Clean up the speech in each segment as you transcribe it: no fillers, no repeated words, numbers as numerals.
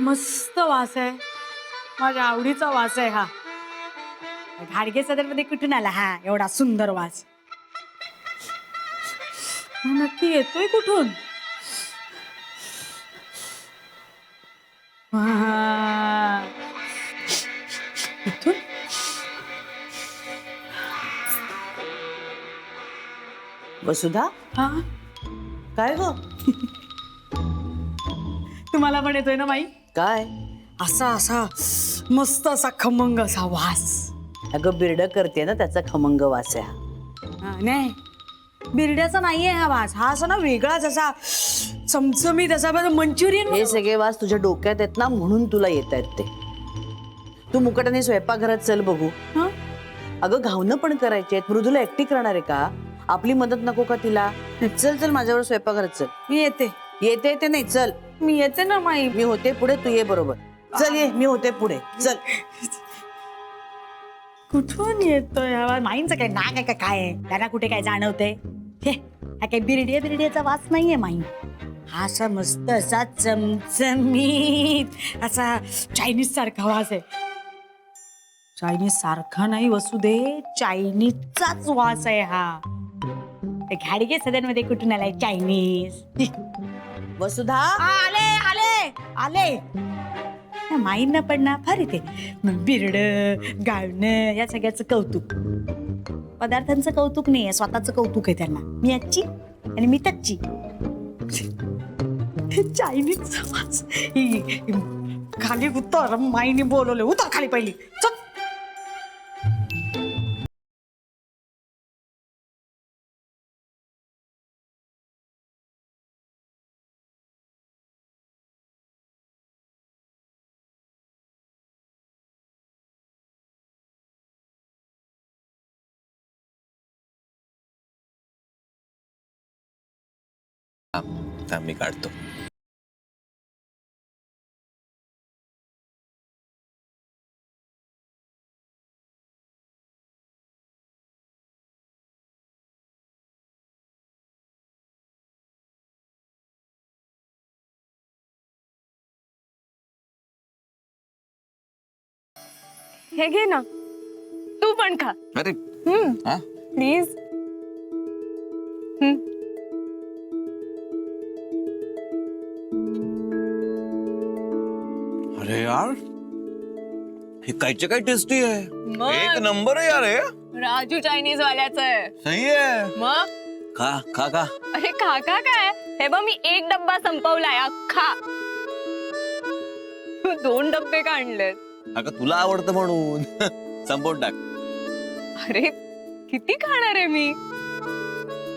मस्त वास आहे, माझ्या आवडीचा वास आहे हा. घाडगे सदर मध्ये कुठून आला हा एवढा सुंदर वास? नक्की येतोय कुठून? इथून? वसुधा, हा, काय ग? तुम्हाला पण येतोय ना माई? काय? असा असा मस्त असा खमंग असा वास. अगं बिरड करते ना, त्याचा खमंग वास आहे हा. नाही, बिरड्याचा नाहीये हा वास. हा असा ना वेगळाच असा चमचमीत असा मंचुरियन. हे सगळे वास तुझ्या डोक्यात आहेत ना, म्हणून तुला येत आहेत ते. तू मुकाट्याने स्वयंपाकघरात चल बघू. अगं घावणं पण करायचे आहेत. मृदूला एकटी करणार आहे का? आपली मदत नको का तिला? चल चल माझ्यावर स्वयंपाकघरात चल. मी येते. येते ते नाही, चल. मी येते ना माई. मी होते पुढे, तू ये बरोबर. चल ये, मी होते पुढे, चल. कुठून येतोय हा? माईंचं काय नाक आहे का काय आहे? त्यांना कुठे काय जाणवते? हे हा काही बिरड्याचा वास नाहीये माई. हा असा मस्त असा चमचमीत असा चायनीज सारखा वास आहे. चायनीज सारखा नाही वसुदे, चायनीजचाच वास आहे हा. घाडगे सदनमध्ये कुठून आलाय चायनीज? वसुधा, आले आले आले. माईंना पण ना फार येते बिरड गाळणं या सगळ्याचं कौतुक. पदार्थांचं कौतुक नाहीये, स्वतःचं कौतुक आहे त्यांना. मी आजची आणि मी त्याची. चायनीज खाली उतर. माईने बोलवले, उतर खाली पहिली. चल. मी काढतो. हे घे ना, तू पण खा. अरे प्लीज. अरे यार, हे कायचे काय टेस्टी आहे. मग? एक नंबर आहे यार हे. राजू चायनीज वाल्याच आहे. सही आहे. मग खा खा खा. अरे काका काय हे बघ, मी एक डब्बा संपवलाय अख्खा. तू 2 डब्बे का आणलेत? अगं तुला आवडतं म्हणून संपवून टाक. अरे किती खाणार आहे मी?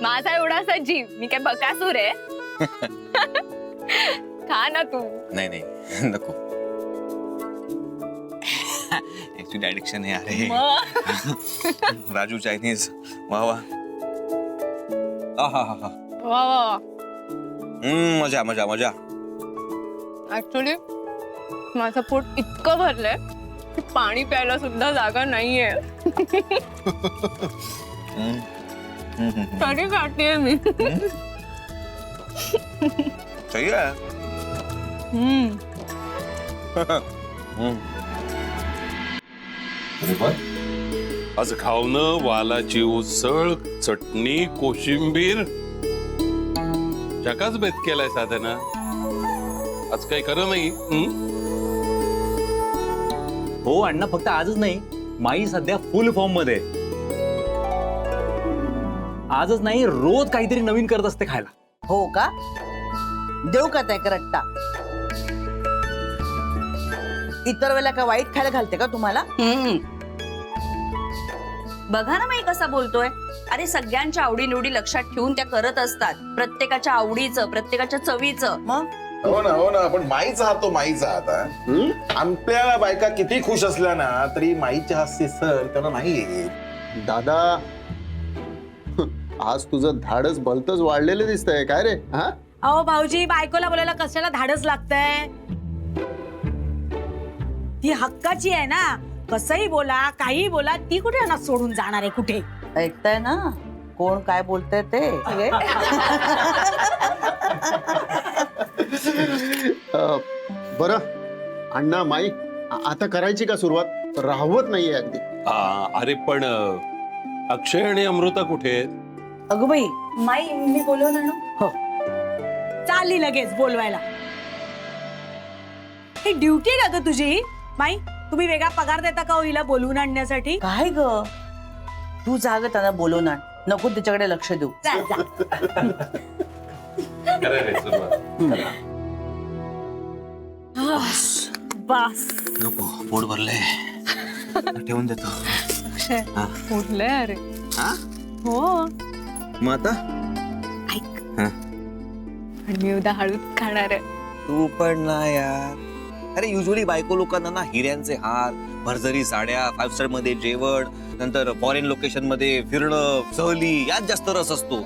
माझा एवढासा जीव, मी काय बकासूर आहे? खा ना तू. नाही नाही नको. ऍक्च्युली ऍडिक्शन आहे अरे. मग राजू चायनीज वा वा. वा वा. मजा मजा मजा. ऍक्च्युली माझं पोट इतकं भरलंय की पाणी प्यायला सुद्धा जागा नाहीये. तरी खातेय मी. सही आहे. आज खावणं, वालाची उसळ, चटणी, कोशिंबीर, जगाच बेत केलाय साधना. आज काही खरं नाही. हो अण्णा, फक्त आजच नाही, माई सध्या फुल फॉर्म मध्ये. आजच नाही, रोज काहीतरी नवीन करत असते खायला. हो का? देऊ का त्या रट्टा? इतर वेळेला का वाईट खायला घालते का तुम्हाला? बघा ना माई कसा बोलतोय. अरे सगळ्यांच्या आवडीनिवडी लक्षात ठेवून त्या करत असतात. प्रत्येकाच्या आवडीचं, प्रत्येकाच्या चवीचं. मग हो ना पण माईचा हात तो माईचा हात आहे. आमच्या बायका किती खुश असल्या ना तरी माईच्या हास्य सर त्यांना नाही येत. दादा, आज तुझं धाडस भलतच वाढलेलं दिसतंय काय रे? हा, अहो भाऊजी, बायकोला बोलायला कशाला धाडस लागतंय? ती हक्काची आहे ना. कसंही बोला, काही बोला, ती कुठे ना सोडून जाणार आहे कुठे? ऐकताय ना कोण काय बोलतंय ते? बरं अण्णा माई आता करायची का सुरुवात? राहवत नाहीये अगदी. अरे पण अक्षय आणि अमृता कुठे आहेत? अगं बाई, माई मी बोलवलं ना. हो. चालली लगेच बोलवायला. ही ड्युटी का ग तुझी? माई, तुम्ही वेगळा पगार देता का हो हिला बोलवून आणण्यासाठी? काय ग, तू जाग त्यांना बोलवणार, नको तिच्याकडे लक्ष देऊ. जा, जा. खरं रे, सुरुवात. बस. नको पोट भरलंय ठेवून देतो. अक्षय हा. उरलंय अरे. हा? हो मग आता आणि मी उद्या हळूच खाणार आहे. तू पण ना यार. अरे युजली बायको लोकांना ना हिऱ्यांचे हार, भरजरी साड्या, 5 स्टार मध्ये जेवण, नंतर फॉरेन लोकेशन मध्ये फिरणं, सहली यात जास्त रस असतो.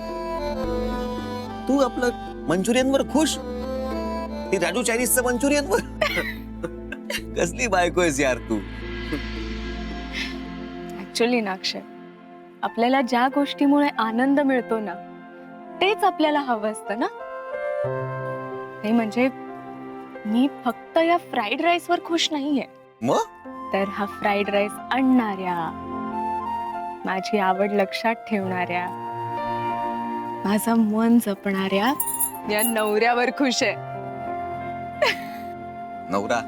तू आपलं मंचुरियन वर खुश, ती राजू चायनीजचं मंचुरियन वर. कसली बायको आहेस यार तू. ऍक्च्युली ना अक्षय, आपल्याला ज्या गोष्टीमुळे आनंद मिळतो ना तेच आपल्याला हवं असतं ना. नाही म्हणजे मी फक्त या फ्राईड राईस वर खुश नाहीये, मग तर हा फ्राईड राईस आणणाऱ्या, माझी आवड लक्षात ठेवणाऱ्या, माझं मन जपणाऱ्या या नवऱ्यावर खुश आहे. नवरा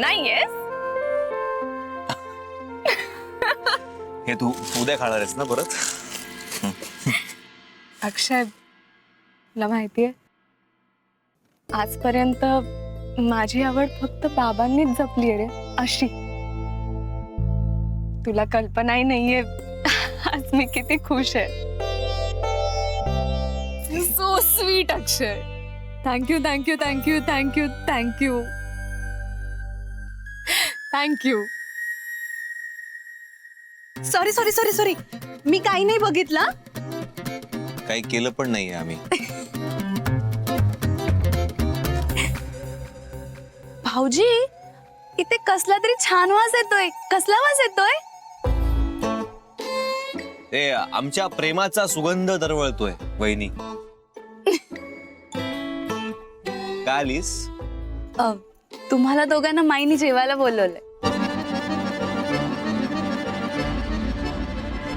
नाहीये हे तू उद्या खाणार आहेस ना परत? अक्षय, तुला माहितीये आजपर्यंत माझी आवड फक्त बाबांनीच जपली रे अशी. तुला कल्पनाही नाहीये आज मी किती खुश आहे. So sweet Akshay. Thank you thank you thank you thank you thank you thank you. Sorry sorry sorry sorry, मी काही नाही बघितलं. काही केलं पण नाहीये आम्ही. भाऊजी, इथे कसला तरी छान वास येतोय. कसला वास येतोय? ते आमच्या प्रेमाचा सुगंध दरवळतोय वहिनी. का आलीस? तुम्हाला दोघांना माईनी जेवायला बोलवलंय.